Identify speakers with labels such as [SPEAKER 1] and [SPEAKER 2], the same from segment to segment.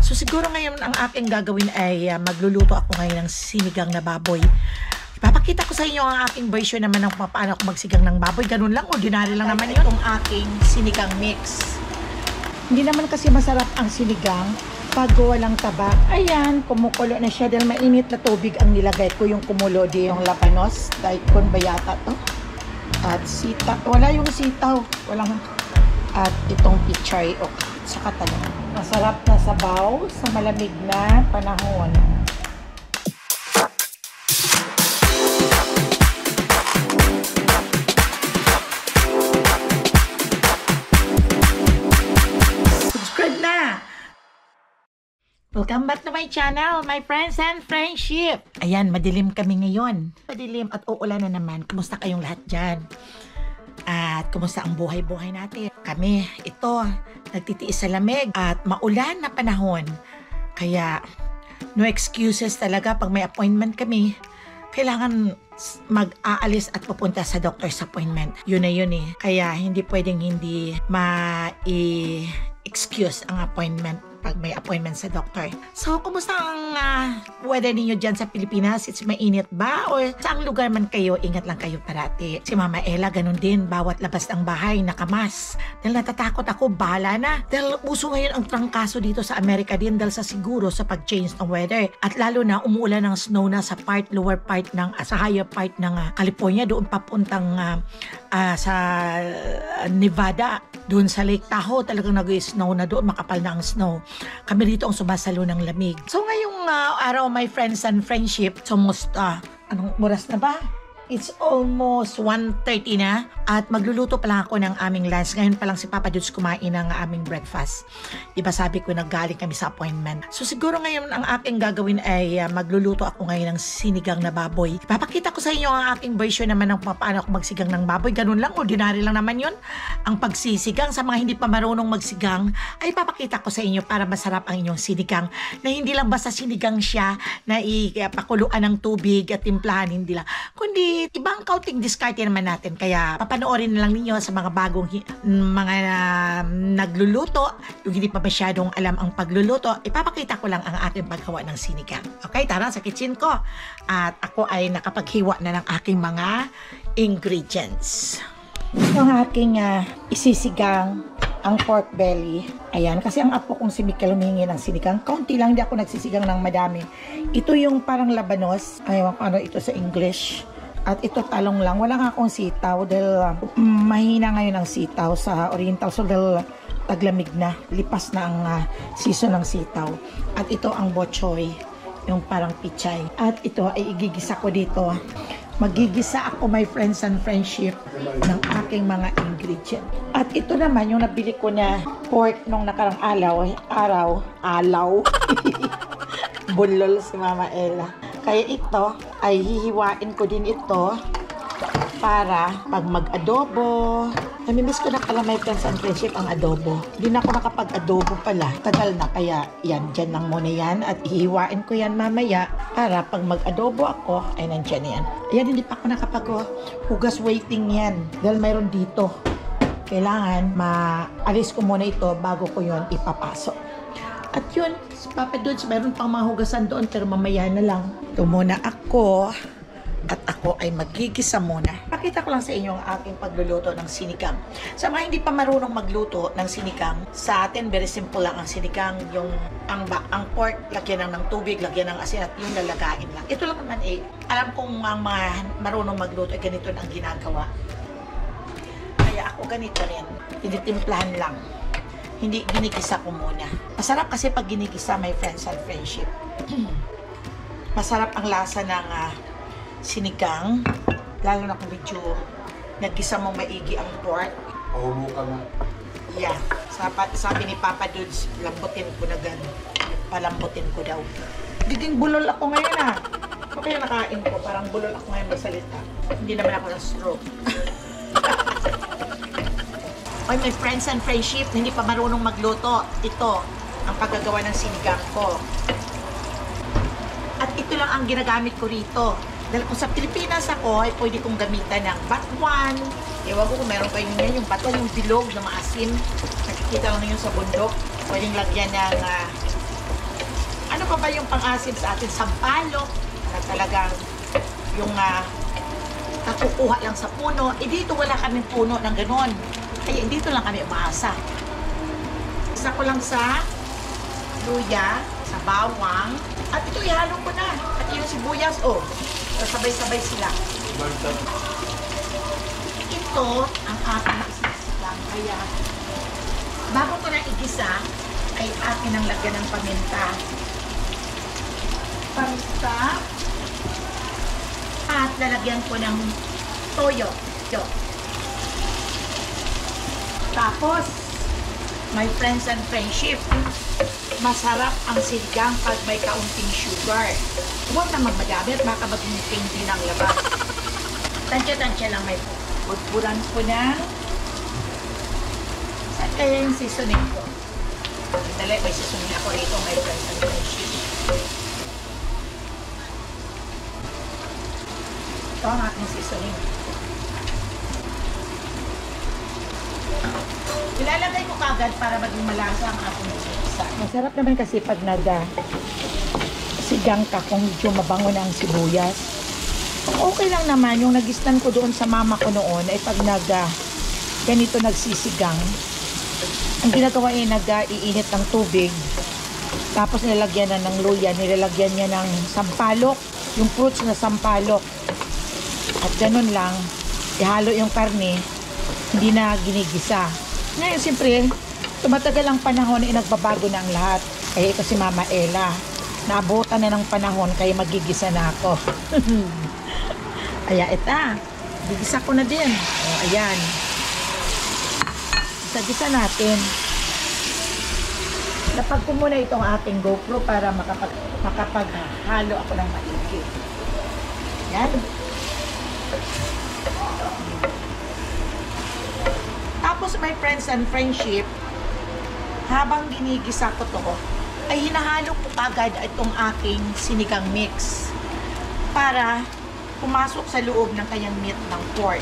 [SPEAKER 1] So siguro ngayon ang aking gagawin ay magluluto ako ngayon ng sinigang na baboy. Ipapakita ko sa inyo ang aking version naman ng paano ako magsigang ng baboy. Ganun lang, ordinary lang naman yun. Itong aking sinigang mix. Hindi naman kasi masarap ang sinigang pag walang taba. Ayan, kumukulo na siya dahil mainit na tubig ang nilagay ko. Yung kumulo di yung labanos. Daikon ba yata to? At sitaw. Wala yung sitaw. Walang. At itong pichay o saka talong. Masarap na sabaw sa malamig na panahon. Subscribe na! Welcome back to my channel, my friends and friendship. Ayan, madilim kami ngayon. Madilim at uulan na naman. Kumusta kayong lahat dyan? At kumusta ang buhay-buhay natin? Kami, ito, nagtitiis sa lamig at maulan na panahon. Kaya, no excuses talaga pag may appointment kami. Kailangan mag-aalis at pupunta sa doctor's appointment. Yun na yun eh. Kaya, hindi pwedeng hindi ma-excuse ang appointment pag may appointment sa doctor. So, kumusta ang weather ninyo dyan sa Pilipinas? It's mainit ba? Or saang lugar man kayo, ingat lang kayo parati. Si Mama Ella, ganun din. Bawat labas ng bahay, nakamas. Dahil natatakot ako, bahala na. Dahil uso ngayon ang trangkaso dito sa Amerika din dahil sa siguro sa pag-change ng weather. At lalo na, umuulan ng snow na sa lower part sa higher part ng California, doon papuntang sa Nevada. Doon sa Lake Tahoe, talagang nag-snow na doon, makapal na ang snow. Kami dito ang sumasalo ng lamig. So ngayong araw, my friends and friendship, almost, anong oras na ba? It's almost 1:30 na at magluluto pa lang ako ng aming lunch. Ngayon pa lang si Papa Dudes kumain ng aming breakfast. Diba sabi ko naggaling kami sa appointment. So siguro ngayon ang aking gagawin ay magluluto ako ngayon ng sinigang na baboy. Ipapakita ko sa inyo ang aking version naman ng paano ako magsigang ng baboy. Ganun lang, ordinary lang naman yun. Ang pagsisigang sa mga hindi pa marunong magsigang ay ipapakita ko sa inyo para masarap ang inyong sinigang. Na hindi lang basta sinigang siya na ipakuluan ng tubig at timplahan, hindi lang. Kundi ibang counting discarte naman natin. Kaya papanoorin na lang ninyo sa mga bagong mga nagluluto, yung hindi pa masyadong alam ang pagluluto, ipapakita ko lang ang aking paggawa ng sinigang. Okay, tara sa kitchen ko. At ako ay nakapaghiwa na ng aking mga ingredients. Ang aking isisigang ang pork belly. Ayan, kasi ang apo kong si Mikel humingi ng sinigang. Kaunti lang, hindi ako nagsisigang ng madami. Ito yung parang labanos. Ayaw ano ito sa English. At ito talong lang. Wala nga akong sitaw dahil mahina ngayon ang sitaw sa Oriental. So dahil taglamig na. Lipas na ang season ng sitaw. At ito ang bochoy. Yung parang pichay. At ito ay igigisa ko dito. Magigisa ako, my friends and friendship, ng aking mga ingredient. At ito naman yung nabili ko na pork nung nakarang araw. Bulol si Mama Ella. Kaya ito ay hihiwain ko din ito para pag mag-adobo. Namimiss ko na pala, my friends and friendship, ang adobo. Hindi na ako nakapag-adobo pala. Tagal na, kaya yan, dyan lang muna yan. At hihiwain ko yan mamaya para pag mag-adobo ako, ay nandyan yan. Ayan, hindi pa ako nakapag-hugas waiting yan. Dahil mayroon dito. Kailangan maalis ko muna ito bago ko yon ipapasok. At yun, si Papa Dudes, mayroon pang mga hugasan doon pero mamaya na lang. Ito muna ako. At ako ay magigisa muna. Pakita ko lang sa inyo ang aking pagluluto ng sinigang. Sa mga hindi pa marunong magluto ng sinigang, sa atin very simple lang ang sinigang. Yung ang pork, lagyan ng tubig, lagyan ng asin at yung lalagain lang. Ito lang naman alam kong ang mga marunong magluto ay ganito na ang ginagawa. Kaya ako ganito rin. Tinitimplahan lang. Hindi ginigisa ko muna. Masarap kasi pag ginigisa, my friends and friendship. Masarap ang lasa ng sinigang, lalo na kung medyo naggisa mong maigi ang pork.
[SPEAKER 2] Pahulukan mo.
[SPEAKER 1] Yeah. Sabi ni Papa Dudes, lambutin ko na gano'n. Palambutin ko daw. Giging bulol ako ngayon Ano kaya nakain ko? Parang bulol ako ngayon magsalita. Hindi naman ako na-stroke. Okay, my friends and friendship, hindi pa marunong magluto. Ito ang paggagawa ng sinigang ko. At ito lang ang ginagamit ko rito. Dahil kung sa Pilipinas ako, ay pwede kong gamitan ng batuan. Ewan ko kung meron kayo niyan, yung batuan, yung bilog na maasim. Nakikita lang yun sa bundok. Pwedeng lagyan ng ba yung pang-asim sa atin? Sampalok, na talagang yung nakukuha lang sa puno. Dito wala kaming puno ng ganon. Kaya dito lang kami umaasa. Isa ko lang sa luya, sa bawang, at ito ihalo ko na. At yung sibuyas, sabay-sabay sila. Ito ang ating isisigang. Kaya, bago ko na igisa, ay atin ang lagyan ng paminta. Paminta. At lalagyan ko ng toyo. Tapos, my friends and friendship, masarap ang sinigang pag may kaunting sugar. Huwag na magmadami at baka maging din ang labas. Tansya-tansya lang may pudpuran ko ng yung seasoning ko. Dali, may seasoning ako rito, my friends and friendship. Ito ang aking seasoning. Ilalagay ko kagad para maging malasa ang aking isa. Masarap naman kasi pag sigang ka kung medyo mabango na ang sibuyas. Okay lang naman, yung nagistan ko doon sa mama ko noon ay pag ganito nagsisigang, ang ginagawa ay nag-iinit ng tubig, tapos nilalagyan na ng luya, nilalagyan niya ng sampalok, yung fruits na sampalok, at ganun lang, ihalo yung karne, hindi na ginigisa. Ngayon, siyempre, tumatagal ang panahon ay nagbabago na ang lahat. Kaya ito si Mama Ella, naabutan na ng panahon, kaya magigisa na ako. Kaya gigisa ko na din. Ayan. Gisa-gisa natin. Lapag ko muna itong ating GoPro para makapaghalo ako ng maigi. Ayan. Tapos my friends and friendship, habang ginigisa ko to, ay hinahalo ko agad itong aking sinigang mix para pumasok sa loob ng kanyang meat ng pork.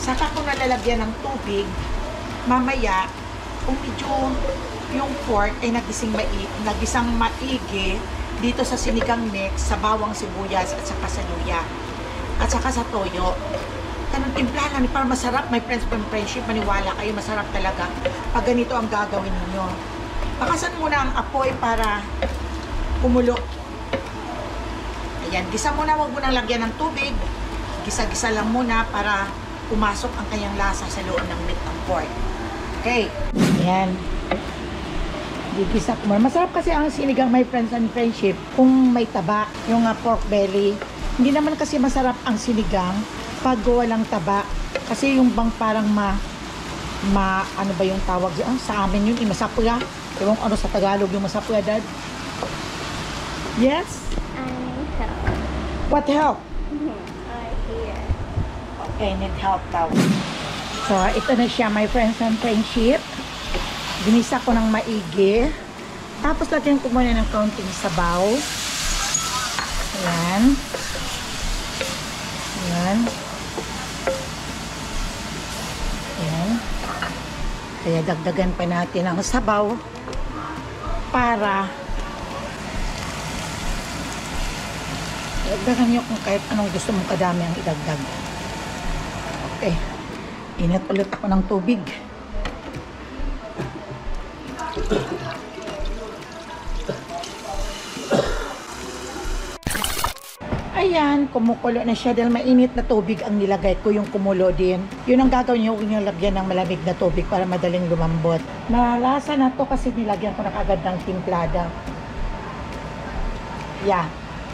[SPEAKER 1] Saka ko nalalagyan ng tubig, mamaya, kung medyo yung pork ay nagisang maigi dito sa sinigang mix, sa bawang sibuyas at saka sa luya, at saka sa toyo. Ganun timplahan para masarap, my friends and friendship, maniwala kayo, masarap talaga pag ganito ang gagawin ninyo. Pakasan muna ang apoy para kumulo. Ayan, gisa muna, huwag mo nang lagyan ng tubig. Gisa-gisa lang muna para pumasok ang kanyang lasa sa loob ng meat ng pork. Okay, ayan. Gigisa ko muna. Masarap kasi ang sinigang, my friends and friendship, kung may taba, yung pork belly. Hindi naman kasi masarap ang sinigang pag walang taba. Kasi yung bang parang ano ba yung tawag sa amin yun, masapuya. Ewan ko ano sa Tagalog yung masapuya, Dad? Yes? What help?
[SPEAKER 2] Here.
[SPEAKER 1] Okay, need help daw. So, ito na siya, my friends and friendship. Ginisa ko ng maigi. Tapos, lagyan ko muna ng kaunting sabaw. Ayan. Ayan. Ayan. Kaya dagdagan pa natin ang sabaw para dagdagan nyo kung kahit anong gusto mong kadami ang idagdag. Okay. Init ulit ako ng tubig. Ayan, kumukulo na siya dahil mainit na tubig ang nilagay ko, yung kumulo din. Yun ang gagawin nyo, huwag nyo lagyan ng malamig na tubig para madaling lumambot. Malasa na to kasi nilagyan ko na kagad ng timplada. Yeah.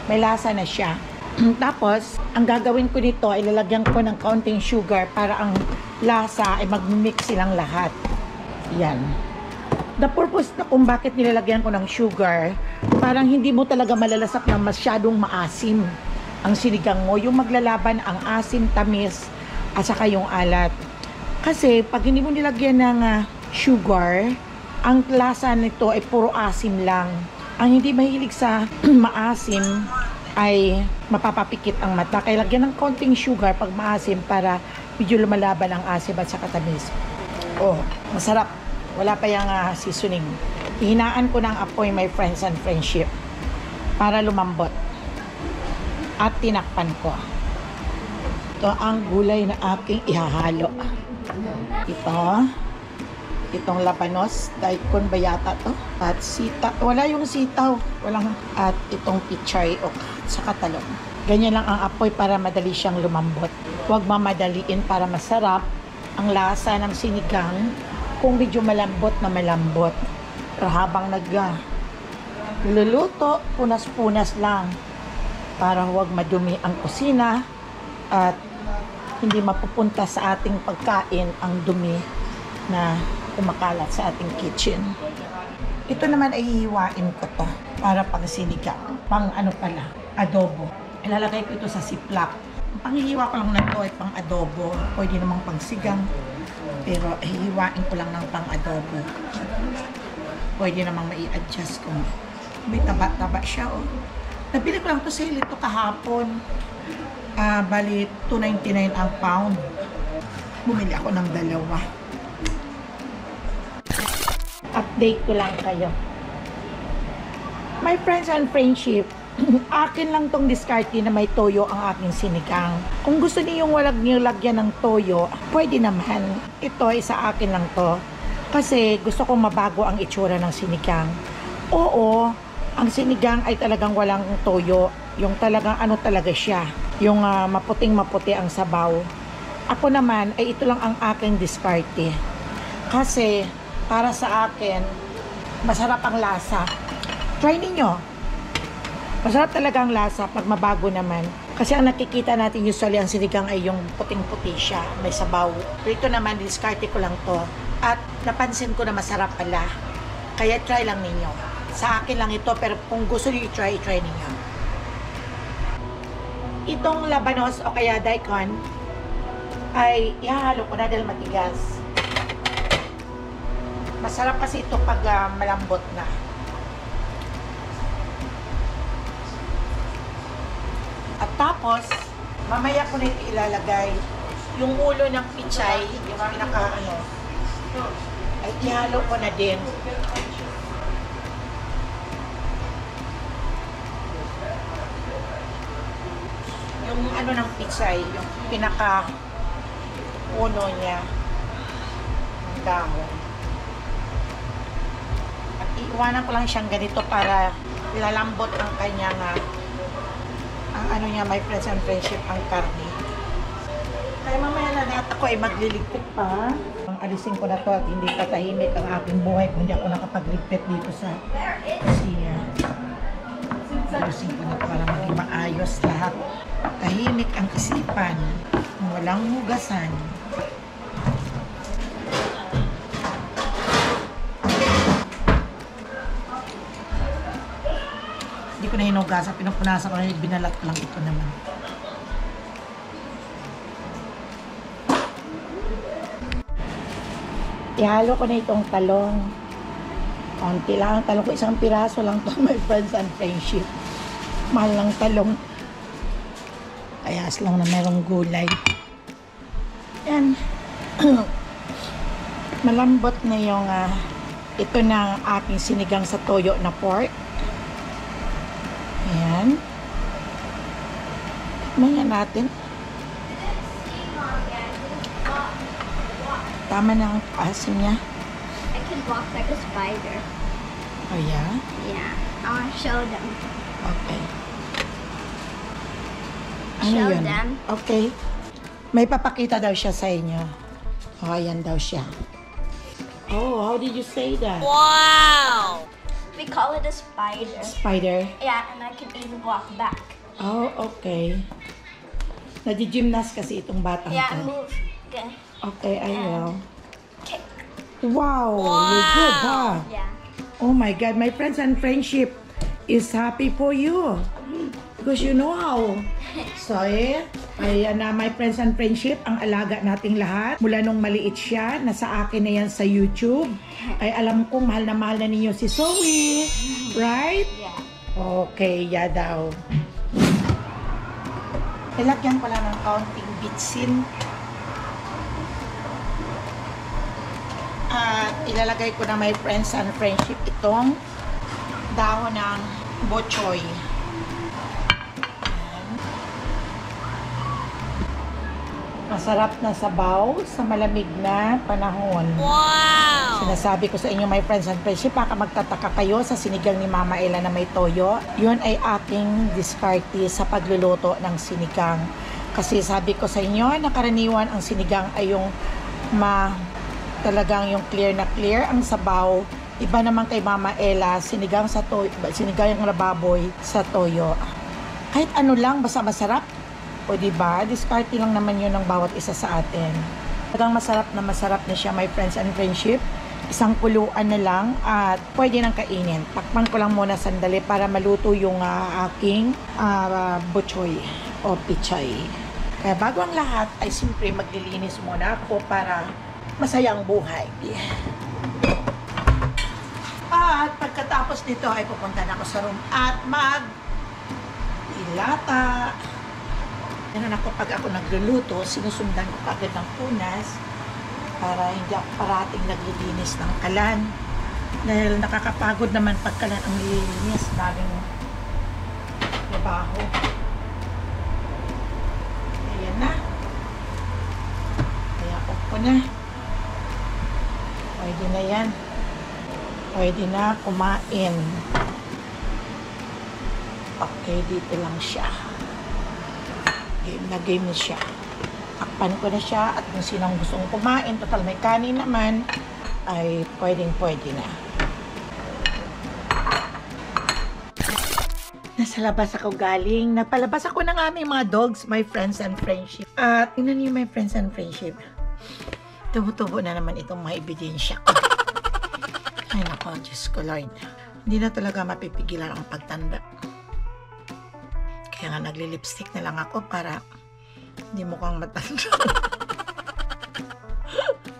[SPEAKER 1] May lasa na siya. Tapos, ang gagawin ko nito ay lalagyan ko ng kaunting sugar para ang lasa ay mag-mix silang lahat. Yan. The purpose na kung bakit nilalagyan ko ng sugar, parang hindi mo talaga malalasap na masyadong maasim ang sinigang mo. Yung maglalaban ang asim, tamis, at saka yung alat. Kasi, pag hindi mo nilagyan ng sugar, ang lasa nito ay puro asim lang. Ang hindi mahilig sa maasim ay mapapapikit ang mata. Kaya lagyan ng konting sugar pag maasim para medyo lumalaban ang asim at saka tamis. Oh, masarap. Wala pa yung seasoning. Hinaan ko ng apoy my friends and friendship para lumambot. At tinakpan ko. Ito ang gulay na aking ihahalo. Itong labanos, daikon ba yata to? At sita, wala yung sitaw. Walang, at itong pichay o saka talong. Ganyan lang ang apoy para madali siyang lumambot. Huwag mamadaliin para masarap ang lasa ng sinigang kung medyo malambot na malambot. Pero habang nagluluto, punas-punas lang para huwag madumi ang kusina at hindi mapupunta sa ating pagkain ang dumi na kumakalat sa ating kitchen. Ito naman ay hihiwain ko to para pang sinigang, pang adobo. Ilalagay ko ito sa ziplock. Ang panghihiwa ko lang na ito ay pang adobo, pwede namang pang sigang, pero hihiwain ko lang ng pang adobo. Pwede namang mai-adjust kung may taba-taba siya. Oh. Nabili ko lang ito sa Hilito kahapon. Bali, $2.99 ang pound. Bumili ako ng dalawa. Update ko lang kayo. My friends and friendship, akin lang tong diskarte na may toyo ang aking sinigang. Kung gusto niyo yung lagyan ng toyo, pwede naman. Ito ay sa akin lang to. Kasi gusto kong mabago ang itsura ng sinigang. Oo, ang sinigang ay talagang walang toyo. Yung talagang talaga siya. Yung maputing-maputi ang sabaw. Ako naman, ay ito lang ang aking diskarte. Kasi, para sa akin, masarap ang lasa. Try ninyo. Masarap talaga ang lasa pag mabago naman. Kasi ang nakikita natin usually ang sinigang ay yung puting-puti siya. May sabaw. Pero ito naman, diskarte ko lang to. At napansin ko na masarap pala. Kaya try lang ninyo. Sa akin lang ito, pero kung gusto niyo try ninyo. Itong labanos o kaya daikon ay ihahalo ko na dahil matigas. Masarap kasi ito pag malambot na. At tapos, mamaya ko na ito ilalagay yung ulo ng pichay, yung pinaka ay ihalo ko na din. Yung ng pichay, yung pinaka puno niya ng dahon. At iiwanan ko lang siyang ganito para lalambot ang kanyang ang niya, my friends and friendship, ang karne. Kaya mamaya na lahat ako ay magliligpit pa. Alisin ko na to at hindi patahimik ang aking buhay kung hindi ako nakapagligpit dito sa kusina. Alisin ko na para maging maayos lahat. Tahimik ang isipan, walang hugasan. Hindi ko na hinugasan, pinupunasan ko na, binalat ko lang ito naman. Ihalo ko na itong talong. Konti lang ang talong ko, isang piraso lang to, my friends and friendship. Mahal lang talong. Ayas lang na merong gulay. Yan. Malambot na yung ito na ang aking sinigang sa toyo na pork. Ayan. Tikman natin. Tama na ang asim niya.
[SPEAKER 2] I can walk like a spider.
[SPEAKER 1] Oh yeah?
[SPEAKER 2] Yeah. I want to show them.
[SPEAKER 1] Okay.
[SPEAKER 2] Show
[SPEAKER 1] yun?
[SPEAKER 2] them.
[SPEAKER 1] Okay. May papakita daw siya sa inyo. Oh, ayan daw siya. Oh, how did you say that?
[SPEAKER 2] Wow! We call it a spider.
[SPEAKER 1] Spider?
[SPEAKER 2] Yeah, and I can even walk back.
[SPEAKER 1] Oh, okay. Nadi-gymnast kasi itong batang
[SPEAKER 2] Yeah,
[SPEAKER 1] to.
[SPEAKER 2] move. Okay.
[SPEAKER 1] Okay, I will.
[SPEAKER 2] Kick.
[SPEAKER 1] Wow, you're good, huh?
[SPEAKER 2] Yeah.
[SPEAKER 1] Oh my God, my friends and friendship is happy for you. Because you know how. So, ayan na, my friends and friendship, ang alaga nating lahat. Mula nung maliit siya, nasa akin na yan sa YouTube. Ay alam kong mahal na ninyo si Zoe. Right?
[SPEAKER 2] Yeah.
[SPEAKER 1] Okay, yeah daw. Ilagyan ko lang ng kaunting bitsin. At ilalagay ko na my friends and friendship itong dahon ng bochoy. Masarap na sabaw sa malamig na panahon.
[SPEAKER 3] Wow!
[SPEAKER 1] Sinasabi ko sa inyo, my friends and friendship, baka magtataka kayo sa sinigang ni Mama Ella na may toyo. Yun ay aking diskarte sa pagluluto ng sinigang. Kasi sabi ko sa inyo, na karaniwan ang sinigang ay yung talagang yung clear na clear ang sabaw. Iba naman kay Mama Ella, sinigang sa toyo, sinigang na baboy sa toyo. Kahit ano lang, basta masarap. O diba, diskarte lang naman yun ng bawat isa sa atin. Talagang masarap na siya, my friends and friendship. Isang kuluan na lang at pwede nang kainin. Takpan ko lang muna sandali para maluto yung aking bochoy o pichay. Kaya bago ang lahat ay siyempre maglilinis muna ako para masayang buhay. At pagkatapos nito ay pupunta na ako sa room at ilata. Ganun ako pag ako nagluluto, sinusundan ko kagad ng punas para hindi ako parating naglilinis ng kalan. Dahil nakakapagod naman pag kalan ang nililinis, daming trabaho. Ayan na. Kaya off ko na. Pwede na yan. Pwede na kumain. Okay, dito lang siya. Game na siya. Takpan ko na siya at kung sinong gustong kumain, total may kanin naman, ay pwede na. Nasa labas ako galing. Napalabas ako ng aming mga dogs, my friends and friendship. At tingnan niyo my friends and friendship. Tubo-tubo na naman itong mga ebidensya ko. Ay nako, Diyos ko Lord. Hindi na talaga mapipigilan ang pagtanda. Kaya nga nagli-lipstick na lang ako para hindi mukhang matanda.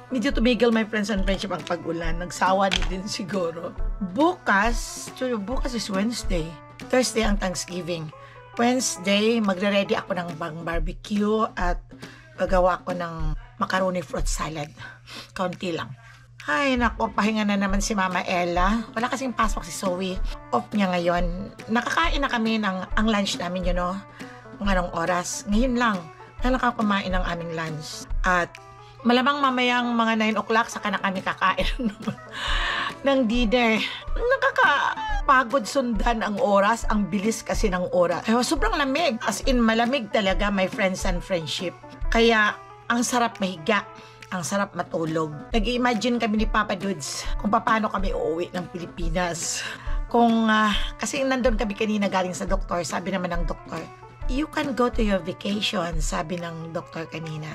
[SPEAKER 1] Medyo tumigil my friends and friendship ang pag-ulan. Nagsawa din siguro. Bukas is Wednesday. Thursday ang Thanksgiving. Wednesday, magre-ready ako ng barbecue at gagawa ko ng macaroni fruit salad. Kaunti lang. Ay, naku, pahinga na naman si Mama Ella. Wala kasing pasok si Zoe. Off niya ngayon. Nakakain na kami ang lunch namin, kung anong oras. Ngayon lang kumain ng aming lunch. At malamang mamayang mga 9 o'clock saka na kami kakain ng dinner. Nakakapagod sundan ang oras. Ang bilis kasi ng oras. Ay, sobrang lamig. As in, malamig talaga, my friends and friendship. Kaya, ang sarap mahiga. Ang sarap matulog. Nag-imagine kami ni Papa Dudes kung paano kami uuwi ng Pilipinas. Kasi nandun kami kanina galing sa doktor, sabi naman ng doktor, you can go to your vacation, sabi ng doktor kanina.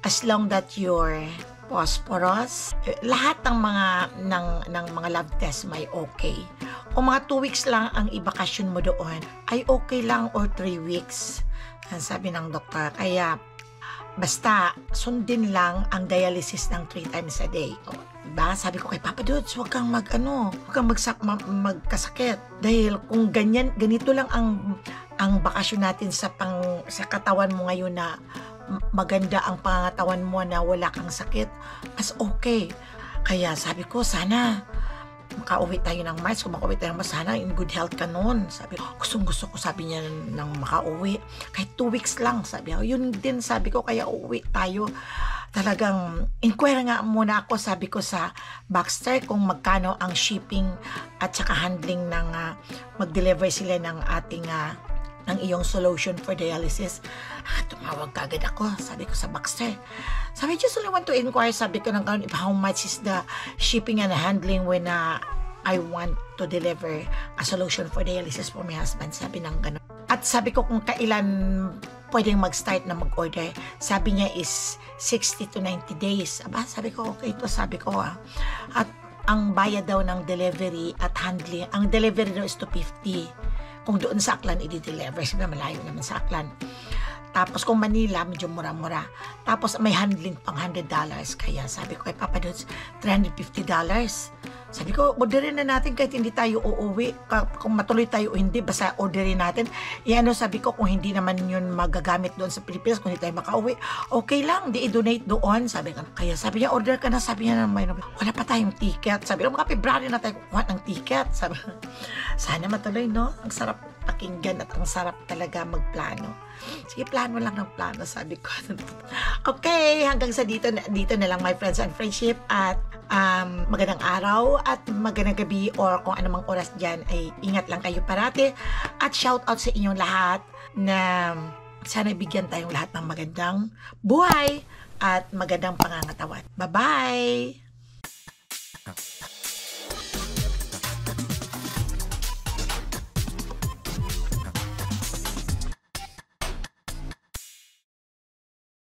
[SPEAKER 1] As long that your phosphorus, lahat ng mga lab test may okay. Kung mga 2 weeks lang ang ibakasyon mo doon, ay okay lang, or 3 weeks, sabi ng doktor. Kaya, basta, sundin lang ang dialysis ng 3 times a day. Diba? Sabi ko kay Papa Dudes, huwag kang magkasakit. Dahil kung ganito lang ang bakasyon natin sa katawan mo ngayon na maganda ang pangangatawan mo na wala kang sakit, as okay. Kaya sabi ko, sana makauwi tayo ng March. Kung makauwi tayo ng March, sana in good health ka noon. Sabi ko, gusto ko, sabi niya, nang makauwi. Kahit 2 weeks lang, sabi ko. Yun din, sabi ko, kaya uwi tayo. Talagang, inquire nga muna ako, sabi ko sa Baxter, kung magkano ang shipping at saka handling ng mag-deliver sila ng ating ng iyong solution for dialysis. Tumawag kagad ako, sabi ko sa Baxter. Sabi, just only want to inquire, sabi ko ng how much is the shipping and handling when I want to deliver a solution for dialysis for my husband. Sabi ng gano'n. At sabi ko kung kailan pwedeng mag-start na mag-order. Sabi niya is 60 to 90 days. Aba, sabi ko, okay ito, sabi ko. At ang bayad daw ng delivery at handling, ang delivery daw is 250. Kung doon sa Aklan, i-deliver. Sabi na malayo naman sa Aklan. Tapos kung Manila, medyo mura-mura. Tapos may handling pang $100. Kaya sabi ko kay Papa Dudes, $350. Sabi ko, orderin na natin kahit hindi tayo uuwi. Kung matuloy tayo o hindi, basta orderin natin. Sabi ko, kung hindi naman yun magagamit doon sa Pilipinas, kung hindi tayo makauwi, okay lang, di i-donate doon. Sabi ko, kaya sabi niya, order ka na. Sabi niya naman, wala pa tayong ticket. Sabi ko, mga February na tayo kukuha ng ticket. Sabi ko, sana matuloy, no? Ang sarap pakinggan at ang sarap talaga magplano. Sige, plano lang ng plano, sabi ko. Okay, hanggang sa dito na lang, my friends and friendship. At magandang araw at magandang gabi or kung anumang oras dyan ay ingat lang kayo parati. At shout out sa inyong lahat na sana bigyan tayong lahat ng magandang buhay at magandang pangangatawan. Bye-bye!